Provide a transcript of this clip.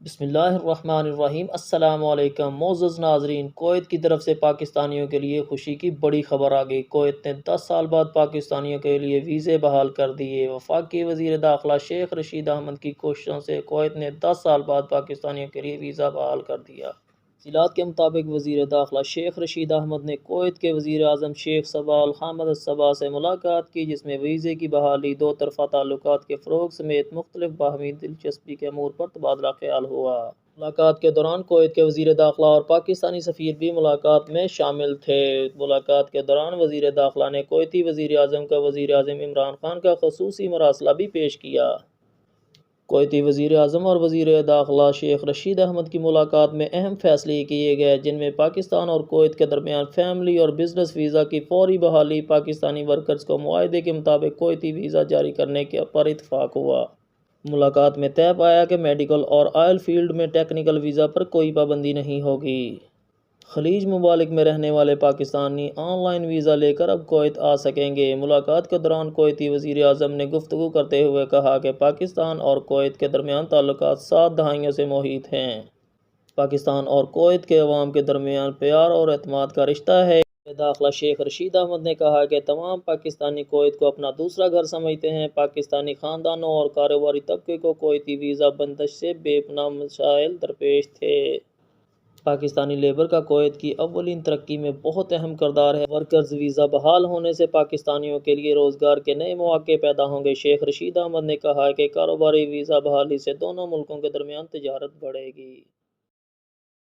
بسم اللہ الرحمن الرحیم۔ السلام علیکم معزز ناظرین، کویت کی طرف سے پاکستانیوں کے لیے خوشی کی بڑی خبر آ گئی۔ کویت نے 10 سال بعد پاکستانیوں کے لیے ویزے بحال کر دیے۔ وفاقی وزیر داخلہ شیخ رشید احمد کی کوششوں سے کویت نے 10 سال بعد پاکستانیوں کے لیے ویزا بحال کر دیا۔ تفصیلات کے مطابق وزیر داخلہ شیخ رشید احمد نے کویت کے وزیر اعظم شیخ صباح الحمد الصباح سے ملاقات کی، جس میں ویزے کی بحالی، دو طرفہ تعلقات کے فروغ سمیت مختلف باہمی دلچسپی کے امور پر تبادلہ خیال ہوا۔ ملاقات کے دوران کویت کے وزیر داخلہ اور پاکستانی سفیر بھی ملاقات میں شامل تھے۔ ملاقات کے دوران وزیر داخلہ نے کویتی وزیر اعظم کا وزیر اعظم عمران خان کا خصوصی مراسلہ بھی پیش کیا۔ کویتی وزیر اعظم اور وزیر داخلہ شیخ رشید احمد کی ملاقات میں اہم فیصلے کیے گئے، جن میں پاکستان اور کویت کے درمیان فیملی اور بزنس ویزا کی فوری بحالی، پاکستانی ورکرز کو معاہدے کے مطابق کویتی ویزا جاری کرنے پر اتفاق ہوا۔ ملاقات میں طے پایا کہ میڈیکل اور آئل فیلڈ میں ٹیکنیکل ویزا پر کوئی پابندی نہیں ہوگی۔ خلیج ممالک میں رہنے والے پاکستانی آن لائن ویزا لے کر اب کویت آ سکیں گے۔ ملاقات کے دوران کویتی وزیر اعظم نے گفتگو کرتے ہوئے کہا کہ پاکستان اور کویت کے درمیان تعلقات 7 دہائیوں سے محیط ہیں۔ پاکستان اور کویت کے عوام کے درمیان پیار اور اعتماد کا رشتہ ہے۔ وزیر داخلہ شیخ رشید احمد نے کہا کہ تمام پاکستانی کویت کو اپنا دوسرا گھر سمجھتے ہیں۔ پاکستانی خاندانوں اور کاروباری طبقے کو کویتی ویزا بندش سے بے پناہ مسائل درپیش تھے۔ پاکستانی لیبر کا کویت کی اولین ترقی میں بہت اہم کردار ہے۔ ورکرز ویزا بحال ہونے سے پاکستانیوں کے لیے روزگار کے نئے مواقع پیدا ہوں گے۔ شیخ رشید احمد نے کہا کہ کاروباری ویزا بحالی سے دونوں ملکوں کے درمیان تجارت بڑھے گی۔